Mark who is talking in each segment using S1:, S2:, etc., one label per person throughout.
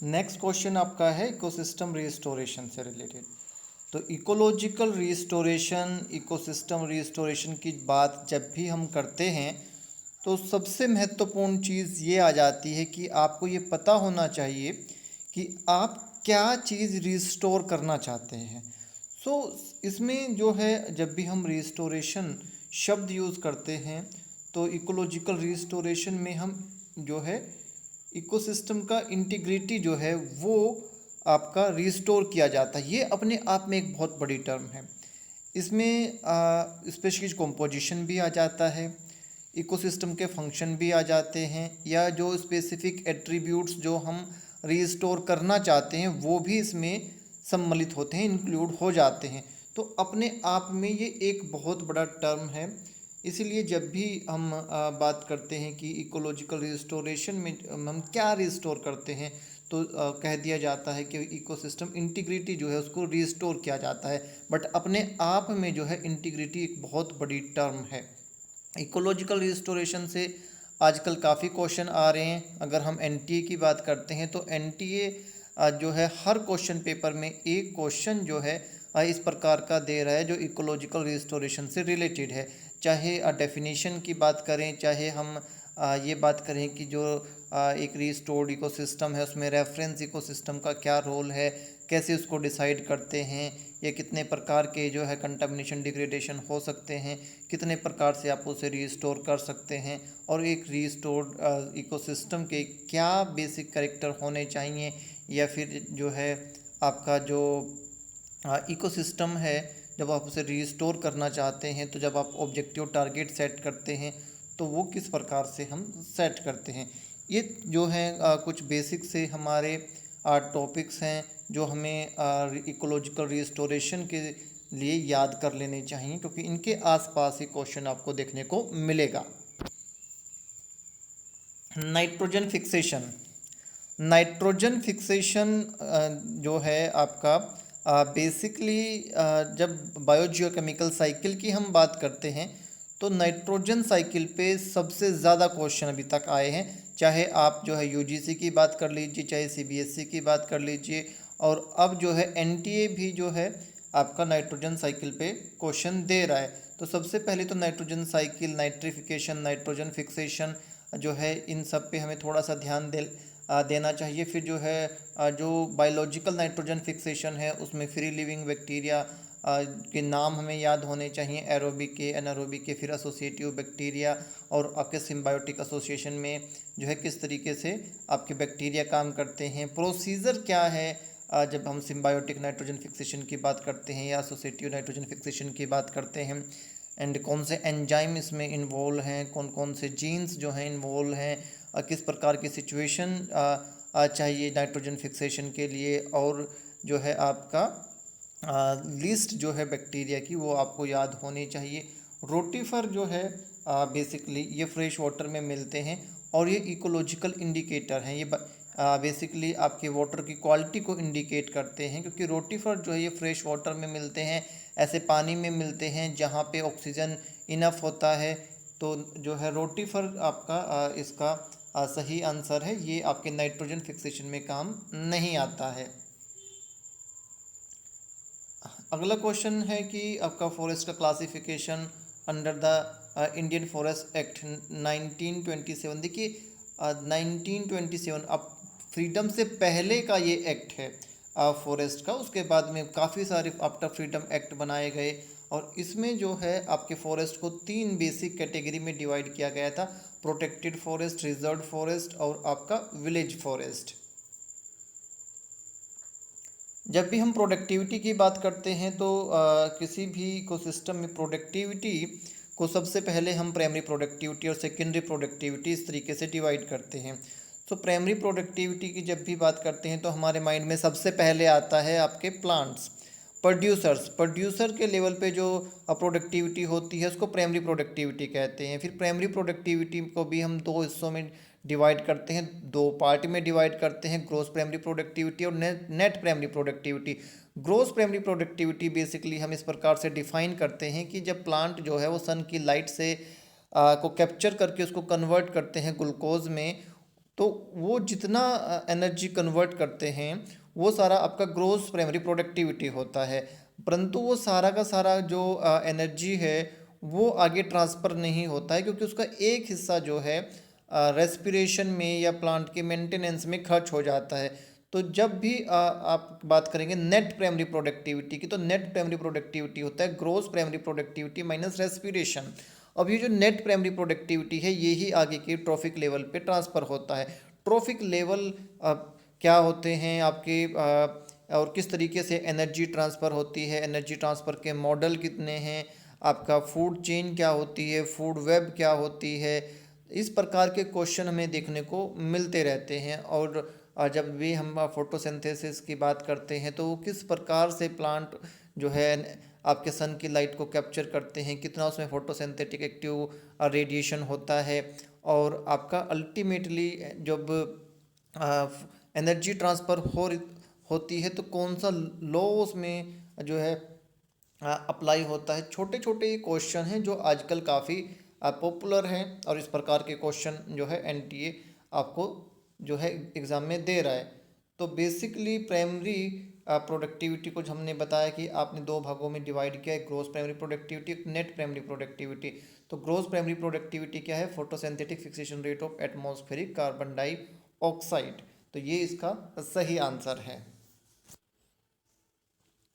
S1: Next question आपका है ecosystem restoration से रिलेटेड। तो इकोलॉजिकल रिस्टोरेशन, इकोसिस्टम रिस्टोरेशन की बात जब भी हम करते हैं तो सबसे महत्वपूर्ण चीज़ ये आ जाती है कि आपको ये पता होना चाहिए कि आप क्या चीज़ रिस्टोर करना चाहते हैं। सो इसमें जो है जब भी हम रिस्टोरेशन शब्द यूज़ करते हैं तो इकोलॉजिकल रिस्टोरेशन में हम जो है इकोसिस्टम का इंटीग्रिटी जो है वो आपका रिस्टोर किया जाता है। ये अपने आप में एक बहुत बड़ी टर्म है। इसमें स्पेशली कंपोजिशन भी आ जाता है, इकोसिस्टम के फंक्शन भी आ जाते हैं, या जो स्पेसिफिक एट्रीब्यूट्स जो हम रिस्टोर करना चाहते हैं वो भी इसमें सम्मिलित होते हैं, इंक्लूड हो जाते हैं। तो अपने आप में ये एक बहुत बड़ा टर्म है। इसीलिए जब भी हम बात करते हैं कि इकोलॉजिकल रिस्टोरेशन में हम क्या रिस्टोर करते हैं तो कह दिया जाता है कि इकोसिस्टम इंटीग्रिटी जो है उसको रिस्टोर किया जाता है। बट अपने आप में जो है इंटीग्रिटी एक बहुत बड़ी टर्म है। इकोलॉजिकल रिस्टोरेशन से आजकल काफ़ी क्वेश्चन आ रहे हैं। अगर हम एनटीए की बात करते हैं तो एनटीए जो है हर क्वेश्चन पेपर में एक क्वेश्चन जो है इस प्रकार का दे रहा है जो इकोलॉजिकल रिस्टोरेशन से रिलेटेड है। चाहे डेफिनेशन की बात करें, चाहे हम ये बात करें कि जो एक रिस्टोर्ड इकोसिस्टम है उसमें रेफरेंस इकोसिस्टम का क्या रोल है, कैसे उसको डिसाइड करते हैं, ये कितने प्रकार के जो है कंटामिनेशन डिग्रेडेशन हो सकते हैं, कितने प्रकार से आप उसे रिस्टोर कर सकते हैं, और एक रिस्टोर्ड इकोसिस्टम के क्या बेसिक कैरेक्टर होने चाहिए, या फिर जो है आपका जो इकोसिस्टम है जब आप उसे रिस्टोर करना चाहते हैं तो जब आप ऑब्जेक्टिव टारगेट सेट करते हैं तो वो किस प्रकार से हम सेट करते हैं। ये जो है कुछ बेसिक से हमारे टॉपिक्स हैं जो हमें इकोलॉजिकल रिस्टोरेशन के लिए याद कर लेने चाहिए, क्योंकि इनके आसपास ही क्वेश्चन आपको देखने को मिलेगा। Nitrogen fixation. नाइट्रोजन फिक्सेशन जो है आपका बेसिकली जब बायोजियोकेमिकल साइकिल की हम बात करते हैं तो नाइट्रोजन साइकिल पे सबसे ज़्यादा क्वेश्चन अभी तक आए हैं। चाहे आप जो है यूजीसी की बात कर लीजिए, चाहे सीबीएसई की बात कर लीजिए, और अब जो है एनटीए भी जो है आपका नाइट्रोजन साइकिल पे क्वेश्चन दे रहा है। तो सबसे पहले तो nitrogen cycle, nitrification, nitrogen fixation जो है इन सब पे हमें थोड़ा सा ध्यान देना चाहिए। फिर जो है जो बायोलॉजिकल नाइट्रोजन फिक्सेशन है उसमें फ्री लिविंग बैक्टीरिया के नाम हमें याद होने चाहिए, एरोबिक के, एनारोबिक के, फिर एसोसिएटिव बैक्टीरिया, और आपके सिम्बायोटिक एसोसिएशन में जो है किस तरीके से आपके बैक्टीरिया काम करते हैं, प्रोसीजर क्या है जब हम सिम्बायोटिक नाइट्रोजन फिक्सेशन की बात करते हैं या एसोसिएटिव नाइट्रोजन फिक्सेशन की बात करते हैं, एंड कौन से एंजाइम इसमें इन्वॉल्व हैं, कौन कौन से जीन्स जो हैं इन्वॉल्व हैं, किस प्रकार की सिचुएशन चाहिए नाइट्रोजन फिक्सेशन के लिए, और जो है आपका लिस्ट जो है बैक्टीरिया की वो आपको याद होनी चाहिए। रोटीफर जो है बेसिकली ये फ्रेश वाटर में मिलते हैं और ये इकोलॉजिकल इंडिकेटर हैं। ये बेसिकली आपके वाटर की क्वालिटी को इंडिकेट करते हैं, क्योंकि रोटीफर जो है ये फ्रेश वाटर में मिलते हैं, ऐसे पानी में मिलते हैं जहाँ पे ऑक्सीजन इनफ होता है। तो जो है रोटीफर आपका इसका सही आंसर है। ये आपके नाइट्रोजन फिक्सेशन में काम नहीं आता है। अगला क्वेश्चन है कि आपका फॉरेस्ट का classification under the Indian forest act 1927। देखिए 1927 अब फ्रीडम से पहले का ये एक्ट है फॉरेस्ट का। उसके बाद में काफ़ी सारे आफ्टर फ्रीडम एक्ट बनाए गए, और इसमें जो है आपके फॉरेस्ट को 3 बेसिक कैटेगरी में डिवाइड किया गया था: प्रोटेक्टेड फॉरेस्ट, रिजर्व फॉरेस्ट और आपका विलेज फॉरेस्ट। जब भी हम प्रोडक्टिविटी की बात करते हैं तो किसी भी इकोसिस्टम में प्रोडक्टिविटी को सबसे पहले हम प्राइमरी प्रोडक्टिविटी और सेकेंडरी प्रोडक्टिविटी इस तरीके से डिवाइड करते हैं। तो प्राइमरी प्रोडक्टिविटी की जब भी बात करते हैं तो हमारे माइंड में सबसे पहले आता है आपके प्लांट्स। प्रोड्यूसर के लेवल पे जो प्रोडक्टिविटी होती है उसको प्राइमरी प्रोडक्टिविटी कहते हैं। फिर प्राइमरी प्रोडक्टिविटी को भी हम 2 हिस्सों में डिवाइड करते हैं, 2 पार्ट में डिवाइड करते हैं: ग्रोस प्राइमरी प्रोडक्टिविटी और net primary productivity. Gross primary productivity basically हम इस प्रकार से डिफाइन करते हैं कि जब प्लांट जो है वो सन की लाइट से को कैप्चर करके उसको कन्वर्ट करते हैं ग्लूकोज में, तो वो जितना एनर्जी कन्वर्ट करते हैं वो सारा आपका ग्रोस प्राइमरी प्रोडक्टिविटी होता है, परंतु वो सारा का सारा जो एनर्जी है वो आगे ट्रांसफ़र नहीं होता है, क्योंकि उसका एक हिस्सा जो है रेस्पिरेशन में या प्लांट के मेंटेनेंस में खर्च हो जाता है। तो जब भी आप बात करेंगे नेट प्राइमरी प्रोडक्टिविटी की, तो नेट प्राइमरी प्रोडक्टिविटी होता है gross primary productivity minus respiration. अब ये जो नेट प्राइमरी प्रोडक्टिविटी है यही आगे के ट्रॉफिक लेवल पे ट्रांसफ़र होता है। ट्रॉफिक लेवल क्या होते हैं आपके और किस तरीके से एनर्जी ट्रांसफ़र होती है, एनर्जी ट्रांसफ़र के मॉडल कितने हैं, आपका फूड चेन क्या होती है, फूड वेब क्या होती है, इस प्रकार के क्वेश्चन हमें देखने को मिलते रहते हैं। और जब भी हम फोटोसिंथेसिस की बात करते हैं तो वो किस प्रकार से प्लांट जो है आपके सन की लाइट को कैप्चर करते हैं, कितना उसमें फोटोसिंथेटिक एक्टिव रेडिएशन होता है, और आपका अल्टीमेटली जब एनर्जी ट्रांसफ़र होती है तो कौन सा लॉ उसमें जो है अप्लाई होता है। छोटे छोटे क्वेश्चन हैं जो आजकल काफ़ी पॉपुलर हैं, और इस प्रकार के क्वेश्चन जो है एनटीए आपको जो है एग्ज़ाम में दे रहा है। तो बेसिकली प्राइमरी प्रोडक्टिविटी को जो हमने बताया कि आपने दो भागों में डिवाइड किया है, gross primary productivity, net primary productivity. तो ग्रोस प्राइमरी प्रोडक्टिविटी क्या है? Photosynthetic fixation rate of atmospheric carbon dioxide. तो ये इसका सही आंसर है।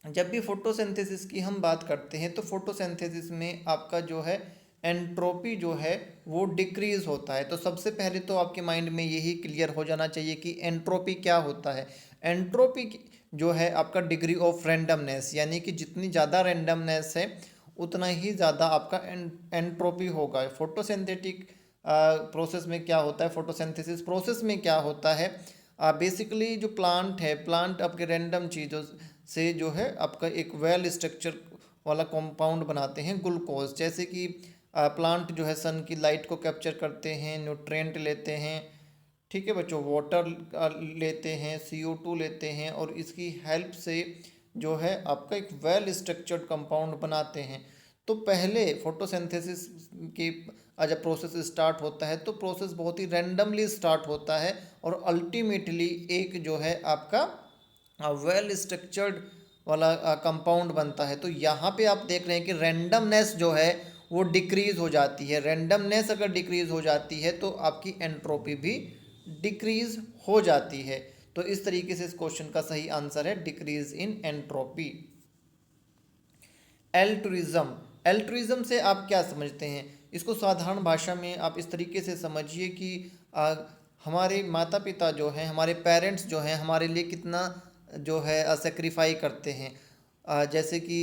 S1: जब भी फोटोसिंथेसिस की हम बात करते हैं तो फोटोसिंथेसिस में आपका जो है एंट्रोपी जो है वो डिक्रीज होता है। तो सबसे पहले तो आपके माइंड में यही क्लियर हो जाना चाहिए कि एंट्रोपी क्या होता है। एंट्रोपी जो है आपका डिग्री ऑफ रैंडमनेस, यानी कि जितनी ज़्यादा रैंडमनेस है उतना ही ज़्यादा आपका एंट्रोपी होगा। फोटोसिंथेटिक प्रोसेस में क्या होता है, फोटोसिंथेसिस प्रोसेस में क्या होता है, बेसिकली जो प्लांट है, प्लांट आपके रैंडम चीज़ों से जो है आपका एक वेल स्ट्रक्चर वाला कंपाउंड बनाते हैं ग्लूकोज। जैसे कि प्लांट जो है सन की लाइट को कैप्चर करते हैं, न्यूट्रिएंट लेते हैं, ठीक है बच्चों, वाटर लेते हैं, CO2 लेते हैं, और इसकी हेल्प से जो है आपका एक वेल स्ट्रक्चर्ड कंपाउंड बनाते हैं। तो पहले फोटोसिंथेसिस की जब प्रोसेस स्टार्ट होता है तो प्रोसेस बहुत ही रैंडमली स्टार्ट होता है, और अल्टीमेटली एक जो है आपका वेल स्ट्रक्चर्ड वाला कंपाउंड बनता है। तो यहाँ पे आप देख रहे हैं कि रैंडमनेस जो है वो डिक्रीज हो जाती है। रैंडमनेस अगर डिक्रीज हो जाती है तो आपकी एंट्रोपी भी डिक्रीज हो जाती है। तो इस तरीके से इस क्वेश्चन का सही आंसर है decrease in entropy. Altruism, altruism से आप क्या समझते हैं? इसको साधारण भाषा में आप इस तरीके से समझिए कि हमारे माता पिता जो हैं, हमारे पेरेंट्स जो हैं, हमारे लिए कितना जो है सेक्रीफाई करते हैं। जैसे कि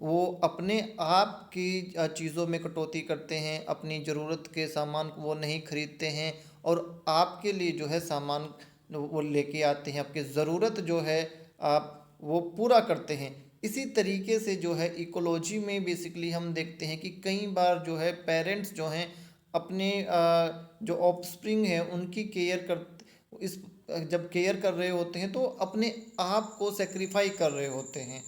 S1: वो अपने आप की चीज़ों में कटौती करते हैं, अपनी ज़रूरत के सामान को वो नहीं खरीदते हैं, और आपके लिए जो है सामान वो लेके आते हैं, आपकी ज़रूरत जो है आप वो पूरा करते हैं। इसी तरीके से जो है इकोलॉजी में बेसिकली हम देखते हैं कि कई बार जो है पेरेंट्स जो हैं अपने जो ऑफस्प्रिंग है उनकी केयर कर इस जब केयर कर रहे होते हैं तो अपने आप को सेक्रीफाई कर रहे होते हैं।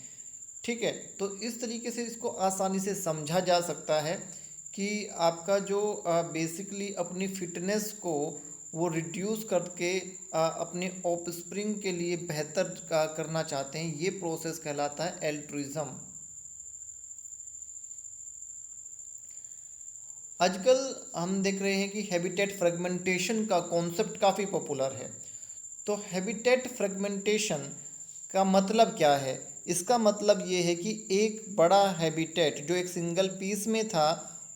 S1: ठीक है, तो इस तरीके से इसको आसानी से समझा जा सकता है कि आपका जो बेसिकली अपनी फिटनेस को वो रिड्यूस करके अपने ऑफस्प्रिंग के लिए बेहतर करना चाहते हैं, ये प्रोसेस कहलाता है एल्ट्रुइज्म। आजकल हम देख रहे हैं कि हैबिटेट फ्रेगमेंटेशन का कॉन्सेप्ट काफ़ी पॉपुलर है। तो हैबिटेट फ्रेगमेंटेशन का मतलब क्या है? इसका मतलब ये है कि एक बड़ा हैबिटेट जो एक सिंगल पीस में था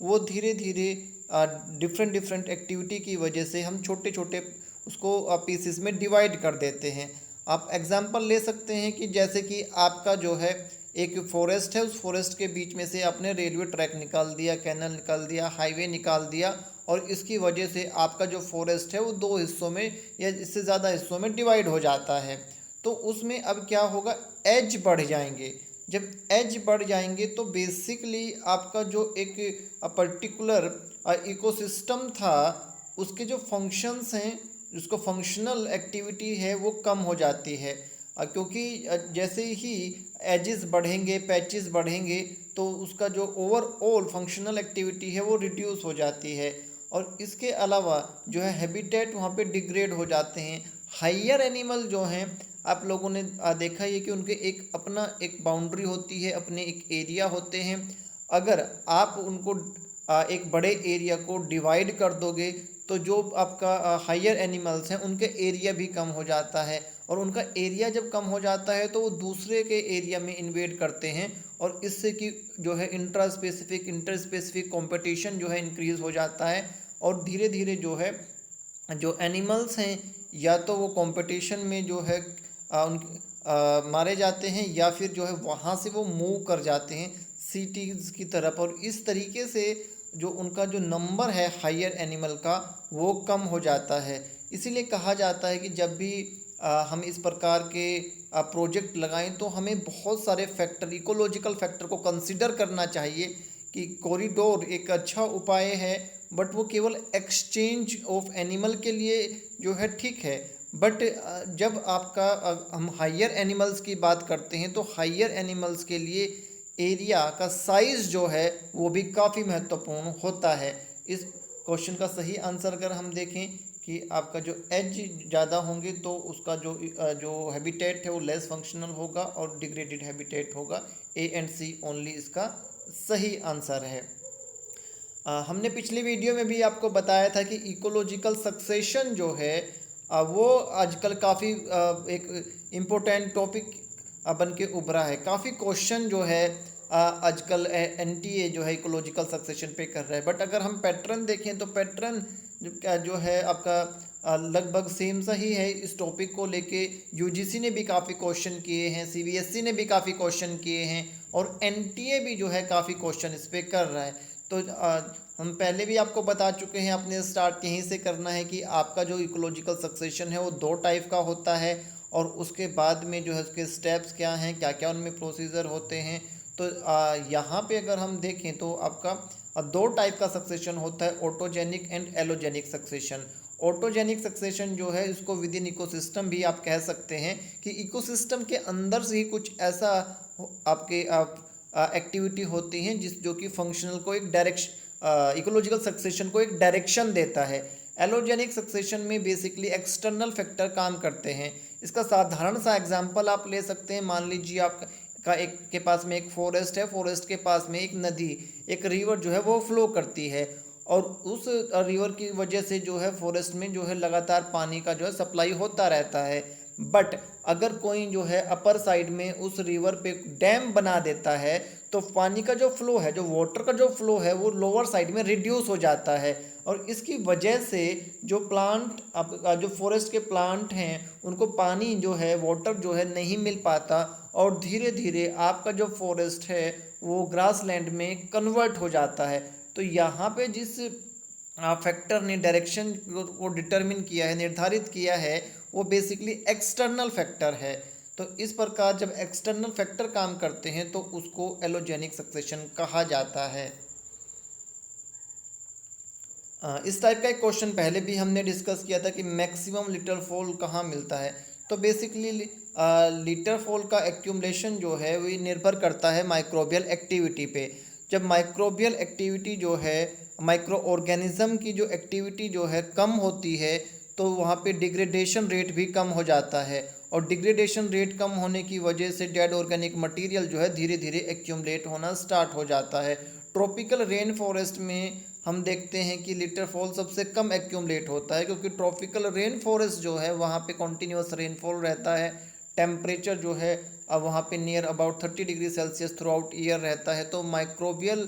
S1: वो धीरे धीरे डिफरेंट डिफरेंट एक्टिविटी की वजह से हम छोटे छोटे उसको पीसेस में डिवाइड कर देते हैं। आप एग्जांपल ले सकते हैं कि जैसे कि आपका जो है एक फॉरेस्ट है, उस फॉरेस्ट के बीच में से आपने रेलवे ट्रैक निकाल दिया, कैनल निकाल दिया, हाईवे निकाल दिया, और इसकी वजह से आपका जो फॉरेस्ट है वो दो हिस्सों में या इससे ज़्यादा हिस्सों में डिवाइड हो जाता है। तो उसमें अब क्या होगा, एज बढ़ जाएंगे। जब एज बढ़ जाएंगे तो बेसिकली आपका जो एक पर्टिकुलर इकोसिस्टम था उसके जो फंक्शंस हैं, उसको फंक्शनल एक्टिविटी है वो कम हो जाती है। क्योंकि जैसे ही एजेस बढ़ेंगे, पैचेस बढ़ेंगे, तो उसका जो ओवरऑल फंक्शनल एक्टिविटी है वो रिड्यूस हो जाती है। और इसके अलावा जो है हैबिटेट वहाँ पे डिग्रेड हो जाते हैं। हायर एनिमल जो हैं आप लोगों ने देखा ही है कि उनके एक अपना एक बाउंड्री होती है, अपने एक एरिया होते हैं। अगर आप उनको एक बड़े एरिया को डिवाइड कर दोगे तो जो आपका हायर एनिमल्स हैं उनके एरिया भी कम हो जाता है, और उनका एरिया जब कम हो जाता है तो वो दूसरे के एरिया में इन्वेड करते हैं, और इससे कि जो है इंटर स्पेसिफिक कंपटीशन जो है इंक्रीज़ हो जाता है। और धीरे धीरे जो है जो एनिमल्स हैं या तो वो कंपटीशन में जो है उन मारे जाते हैं, या फिर जो है वहाँ से वो मूव कर जाते हैं सिटीज़ की तरफ, और इस तरीके से जो उनका जो नंबर है हायर एनिमल का वो कम हो जाता है। इसीलिए कहा जाता है कि जब भी हम इस प्रकार के प्रोजेक्ट लगाएं तो हमें बहुत सारे फैक्टर, इकोलॉजिकल फैक्टर को कंसिडर करना चाहिए। कि कॉरिडोर एक अच्छा उपाय है, बट वो केवल एक्सचेंज ऑफ एनिमल के लिए जो है ठीक है। बट जब आपका हम हायर एनिमल्स की बात करते हैं तो हायर एनिमल्स के लिए एरिया का साइज़ जो है वो भी काफ़ी महत्वपूर्ण होता है। इस क्वेश्चन का सही आंसर अगर हम देखें कि आपका जो एज ज़्यादा होंगे तो उसका जो हैबिटेट है वो लेस फंक्शनल होगा और डिग्रेडेड हैबिटेट होगा। ए एंड सी ओनली इसका सही आंसर है। हमने पिछली वीडियो में भी आपको बताया था कि इकोलॉजिकल सक्सेशन जो है वो आजकल काफ़ी एक इम्पोर्टेंट टॉपिक बन के उभरा है। काफ़ी क्वेश्चन जो है आजकल एनटीए जो है इकोलॉजिकल सक्सेशन पे कर रहा है। बट अगर हम पैटर्न देखें तो पैटर्न जो है आपका लगभग सेम सा ही है। इस टॉपिक को लेके यूजीसी ने भी काफ़ी क्वेश्चन किए हैं, सीबीएसई ने भी काफ़ी क्वेश्चन किए हैं, और एनटीए भी जो है काफ़ी क्वेश्चन इस पर कर रहा है। तो हम पहले भी आपको बता चुके हैं, अपने स्टार्ट यहीं से करना है कि आपका जो इकोलॉजिकल सक्सेशन है वो 2 टाइप का होता है, और उसके बाद में जो है उसके स्टेप्स क्या हैं, क्या क्या उनमें प्रोसीजर होते हैं। तो यहाँ पे अगर हम देखें तो आपका 2 टाइप का सक्सेशन होता है, autogenic and allogenic succession. Autogenic succession जो है इसको विद इन इकोसिस्टम भी आप कह सकते हैं कि इकोसिस्टम के अंदर से ही कुछ ऐसा आपके एक्टिविटी होती हैं जो कि फंक्शनल को एक डायरेक्शन, इकोलॉजिकल सक्सेशन को एक डायरेक्शन देता है। एलोजेनिक सक्सेशन में बेसिकली एक्सटर्नल फैक्टर काम करते हैं। इसका साधारण सा एग्जांपल आप ले सकते हैं। मान लीजिए आपका एक के पास में एक फॉरेस्ट है, फॉरेस्ट के पास में एक नदी, एक रिवर जो है वो फ्लो करती है, और उस रिवर की वजह से जो है फॉरेस्ट में जो है लगातार पानी का जो है सप्लाई होता रहता है। बट अगर कोई जो है अपर साइड में उस रिवर पे डैम बना देता है तो पानी का जो फ्लो है, जो वाटर का जो फ्लो है वो लोअर साइड में रिड्यूस हो जाता है, और इसकी वजह से जो प्लांट अब जो फॉरेस्ट के प्लांट हैं उनको पानी जो है, वाटर जो है नहीं मिल पाता, और धीरे धीरे आपका जो फॉरेस्ट है वो ग्रास लैंड में कन्वर्ट हो जाता है। तो यहाँ पे जिस फैक्टर ने डायरेक्शन को डिटरमिन किया है, निर्धारित किया है, वो बेसिकली एक्सटर्नल फैक्टर है। तो इस प्रकार जब एक्सटर्नल फैक्टर काम करते हैं तो उसको एलोजेनिक सक्सेशन कहा जाता है। इस टाइप का एक क्वेश्चन पहले भी हमने डिस्कस किया था कि मैक्सिमम लिटर फॉल कहाँ मिलता है। तो बेसिकली लिटर फॉल का एक्यूमुलेशन जो है वो निर्भर करता है माइक्रोबियल एक्टिविटी पे। जब माइक्रोबियल एक्टिविटी जो है, माइक्रो ऑर्गेनिज्म की जो एक्टिविटी जो है कम होती है तो वहाँ पे डिग्रेडेशन रेट भी कम हो जाता है, और डिग्रेडेशन रेट कम होने की वजह से डेड ऑर्गेनिक मटेरियल जो है धीरे धीरे एक्यूमुलेट होना स्टार्ट हो जाता है। ट्रॉपिकल रेन फॉरेस्ट में हम देखते हैं कि लिटर फॉल सबसे कम एक्यूमुलेट होता है, क्योंकि ट्रॉपिकल रेन फॉरेस्ट जो है वहाँ पे कॉन्टीन्यूस रेनफॉल रहता है। टेम्परेचर जो है अब वहाँ पे near about 30 degree Celsius through out year रहता है। तो माइक्रोबियल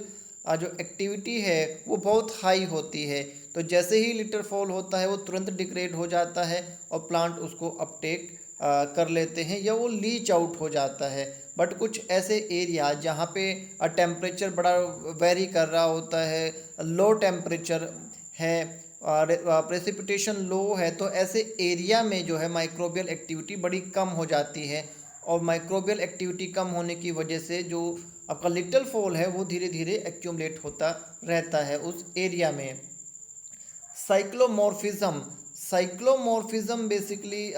S1: जो एक्टिविटी है वो बहुत हाई होती है। तो जैसे ही लिटर फॉल होता है वो तुरंत डिग्रेड हो जाता है और प्लांट उसको अपटेक कर लेते हैं, या वो लीच आउट हो जाता है। बट कुछ ऐसे एरिया जहाँ पे टेम्परेचर बड़ा वेरी कर रहा होता है, लो टेम्परेचर है, प्रेसिपिटेशन लो है, तो ऐसे एरिया में जो है माइक्रोबियल एक्टिविटी बड़ी कम हो जाती है, और माइक्रोबियल एक्टिविटी कम होने की वजह से जो आपका लिटल फॉल है वो धीरे धीरे एक्यूमुलेट होता रहता है उस एरिया में। साइक्लोमॉर्फिज्म, साइक्लोमॉर्फिज्म बेसिकली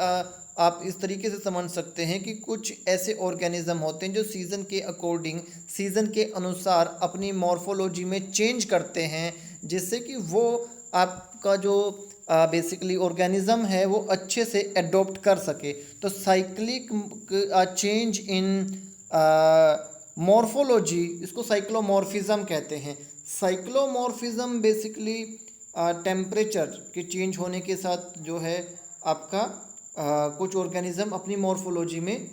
S1: आप इस तरीके से समझ सकते हैं कि कुछ ऐसे ऑर्गेनिज्म होते हैं जो सीज़न के अकॉर्डिंग, सीज़न के अनुसार अपनी मॉर्फोलॉजी में चेंज करते हैं, जिससे कि वो आपका जो बेसिकली ऑर्गेनिज्म है वो अच्छे से एडॉप्ट कर सके। तो साइक्लिक चेंज इन मॉर्फोलॉजी, इसको साइक्लोमॉर्फिज्म कहते हैं। साइक्लोमॉर्फिज्म बेसिकली टेम्परेचर के चेंज होने के साथ जो है आपका कुछ ऑर्गेनिज्म अपनी मॉर्फोलॉजी में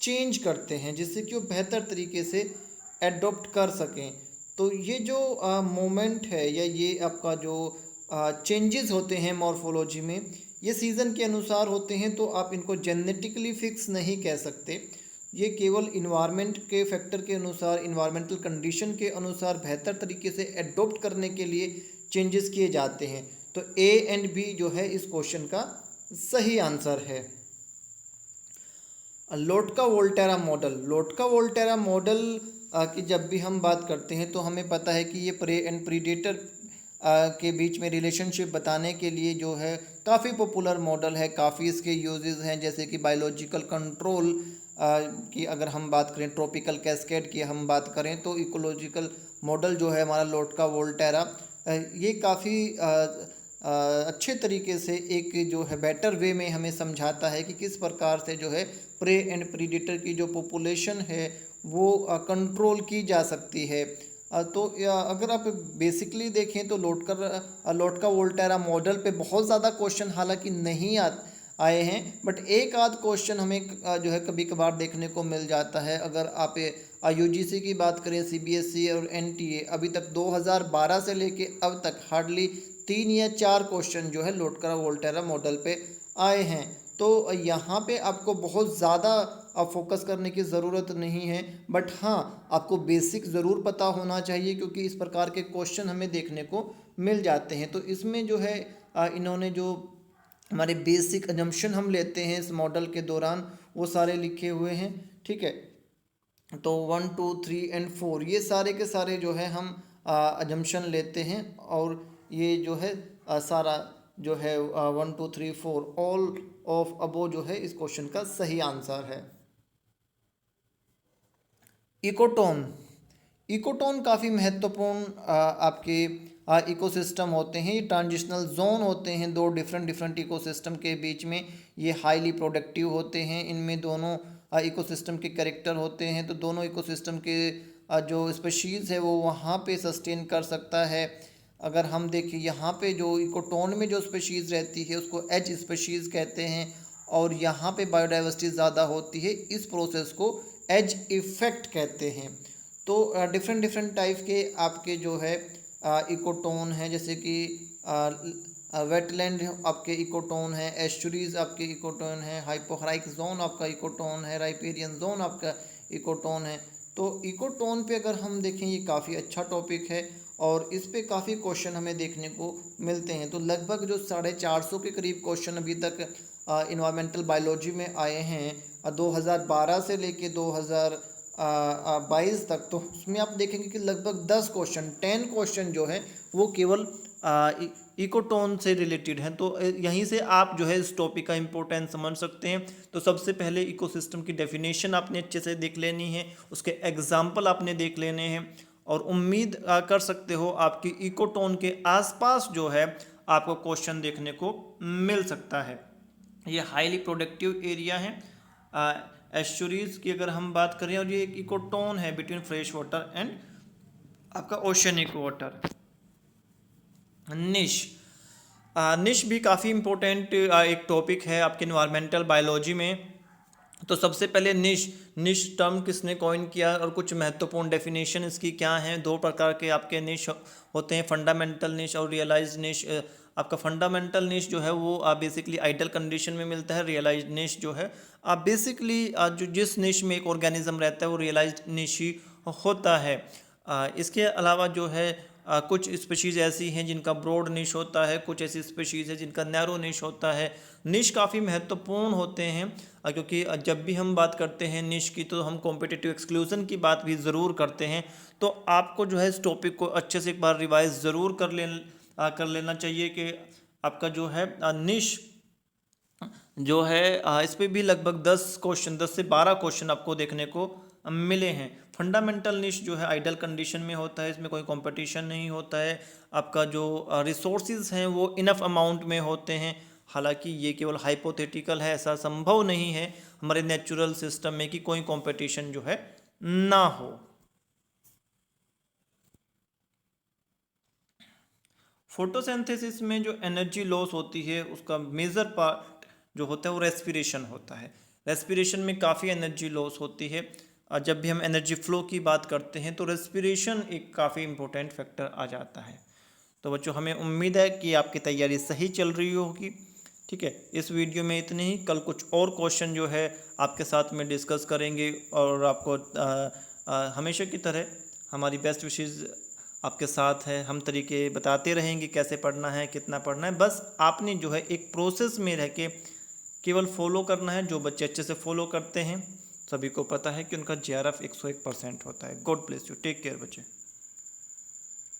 S1: चेंज करते हैं जिससे कि वो बेहतर तरीके से एडॉप्ट कर सकें। तो ये जो मोमेंट है या ये आपका जो चेंजेस होते हैं मॉर्फोलॉजी में, ये सीज़न के अनुसार होते हैं, तो आप इनको जेनेटिकली फिक्स नहीं कह सकते। ये केवल इन्वायरमेंट के फैक्टर के अनुसार, इन्वायरमेंटल कंडीशन के अनुसार बेहतर तरीके से एडॉप्ट करने के लिए चेंजेस किए जाते हैं। तो ए एंड बी जो है इस क्वेश्चन का सही आंसर है। लोटका वोल्टेरा मॉडल, लोटका वोल्टेरा मॉडल की जब भी हम बात करते हैं तो हमें पता है कि ये प्रे एंड प्रीडेटर के बीच में रिलेशनशिप बताने के लिए जो है काफ़ी पॉपुलर मॉडल है। काफ़ी इसके यूजेस हैं, जैसे कि बायोलॉजिकल कंट्रोल की अगर हम बात करें, ट्रॉपिकल कैस्केड की हम बात करें, तो इकोलॉजिकल मॉडल जो है हमारा लोटका वोल्टेरा, ये काफ़ी अच्छे तरीके से एक जो है बेटर वे में हमें समझाता है कि किस प्रकार से जो है प्रे एंड प्रीडेटर की जो पॉपुलेशन है वो कंट्रोल की जा सकती है। तो अगर आप बेसिकली देखें तो लोटका वोल्टेरा मॉडल पे बहुत ज़्यादा क्वेश्चन हालांकि नहीं आए हैं, बट एक आध क्वेश्चन हमें जो है कभी कभार देखने को मिल जाता है। अगर आप यूजीसी की बात करें, सीबीएसई और एनटीए, अभी तक 2012 से लेके अब तक हार्डली 3 या 4 क्वेश्चन जो है लोटका वोल्टेरा मॉडल पे आए हैं। तो यहाँ पे आपको बहुत ज़्यादा फोकस करने की ज़रूरत नहीं है, बट हाँ आपको बेसिक ज़रूर पता होना चाहिए क्योंकि इस प्रकार के क्वेश्चन हमें देखने को मिल जाते हैं। तो इसमें जो है इन्होंने जो हमारे बेसिक अजम्पशन हम लेते हैं इस मॉडल के दौरान वो सारे लिखे हुए हैं, ठीक है। तो 1 2 3 एंड 4 ये सारे के सारे जो है हम अजम्पशन लेते हैं, और ये जो है सारा जो है 1 2 3 4 ऑल ऑफ अबो जो है इस क्वेश्चन का सही आंसर है। इकोटोन, इकोटोन काफ़ी महत्वपूर्ण आपके इकोसिस्टम होते हैं। ये ट्रांजिशनल जोन होते हैं दो डिफरेंट इकोसिस्टम के बीच में। ये हाईली प्रोडक्टिव होते हैं, इनमें दोनों इकोसिस्टम के कैरेक्टर होते हैं। तो दोनों इकोसिस्टम के जो स्पीशीज़ है वो वहाँ पे सस्टेन कर सकता है। अगर हम देखें यहाँ पे जो इकोटोन में जो स्पीशीज़ रहती है उसको एच स्पीशीज़ कहते हैं, और यहाँ पे बायोडाइवर्सिटी ज़्यादा होती है, इस प्रोसेस को एज इफ़ेक्ट कहते हैं। तो डिफरेंट टाइप के आपके जो है इकोटोन हैं, जैसे कि वेटलैंड आपके इकोटोन है, एस्चुरीज आपके इकोटोन है, हाइपोहराइक जोन आपका इकोटोन है, राइपेरियन जोन आपका इकोटोन है। तो इकोटोन पे अगर हम देखें ये काफ़ी अच्छा टॉपिक है और इस पे काफ़ी क्वेश्चन हमें देखने को मिलते हैं। तो लगभग जो 450 के करीब क्वेश्चन अभी तक इन्वायरमेंटल बायोलॉजी में आए हैं 2012 से लेके 2022 तक, तो उसमें आप देखेंगे कि लगभग 10 क्वेश्चन जो है वो केवल इकोटोन से रिलेटेड हैं। तो यहीं से आप जो है इस टॉपिक का इम्पोर्टेंस समझ सकते हैं। तो सबसे पहले इकोसिस्टम की डेफिनेशन आपने अच्छे से देख लेनी है, उसके एग्जाम्पल आपने देख लेने हैं, और उम्मीद कर सकते हो आपकी इकोटोन के आसपास जो है आपको क्वेश्चन देखने को मिल सकता है। ये हाईली प्रोडक्टिव एरिया है एस्चुरीज की अगर हम बात करें, और ये एक इकोटोन है बिटवीन फ्रेश वाटर एंड आपका ओशनिक वाटर। निश, निश भी काफ़ी इम्पोर्टेंट एक टॉपिक है आपके इन्वायरमेंटल बायोलॉजी में। तो सबसे पहले निश टर्म किसने कॉइन किया और कुछ महत्वपूर्ण डेफिनेशन इसकी क्या हैं। 2 प्रकार के आपके निश होते हैं, फंडामेंटल निश और रियलाइज्ड निश। आपका फंडामेंटल निश जो है वो बेसिकली आइडल कंडीशन में मिलता है। रियलाइज्ड निश जो है बेसिकली जो जिस निश में एक ऑर्गेनिज्म रहता है वो रियलाइज्ड निश ही होता है। इसके अलावा जो है कुछ स्पीशीज़ ऐसी हैं जिनका ब्रॉड निश होता है, कुछ ऐसी स्पीशीज़ है जिनका नैरो निश होता है। निश काफ़ी महत्वपूर्ण होते हैं क्योंकि जब भी हम बात करते हैं निश की तो हम कॉम्पिटिटिव एक्सक्लूजन की बात भी ज़रूर करते हैं। तो आपको जो है इस टॉपिक को अच्छे से एक बार रिवाइज ज़रूर कर लेना चाहिए कि आपका जो है निश जो है इस पर भी लगभग 10 से 12 क्वेश्चन आपको देखने को मिले हैं। फंडामेंटल निश जो है आइडल कंडीशन में होता है, इसमें कोई कंपटीशन नहीं होता है, आपका जो रिसोर्सेज हैं वो इनफ अमाउंट में होते हैं। हालांकि ये केवल हाइपोथेटिकल है, ऐसा संभव नहीं है हमारे नेचुरल सिस्टम में कि कोई कंपटीशन जो है ना हो। फोटोसिंथेसिस में जो एनर्जी लॉस होती है उसका मेजर पार्ट जो होता है वो रेस्पिरेशन होता है। रेस्पिरेशन में काफ़ी एनर्जी लॉस होती है, और जब भी हम एनर्जी फ्लो की बात करते हैं तो रेस्पिरेशन एक काफ़ी इंपॉर्टेंट फैक्टर आ जाता है। तो बच्चों, हमें उम्मीद है कि आपकी तैयारी सही चल रही होगी। ठीक है, इस वीडियो में इतने ही। कल कुछ और क्वेश्चन जो है आपके साथ में डिस्कस करेंगे, और आपको हमेशा की तरह हमारी बेस्ट विशेज़ आपके साथ है। हम तरीके बताते रहेंगे कैसे पढ़ना है, कितना पढ़ना है। बस आपने जो है एक प्रोसेस में रह के केवल फॉलो करना है। जो बच्चे अच्छे से फॉलो करते हैं सभी को पता है कि उनका JRF 101% होता है। God bless you, take care बच्चे।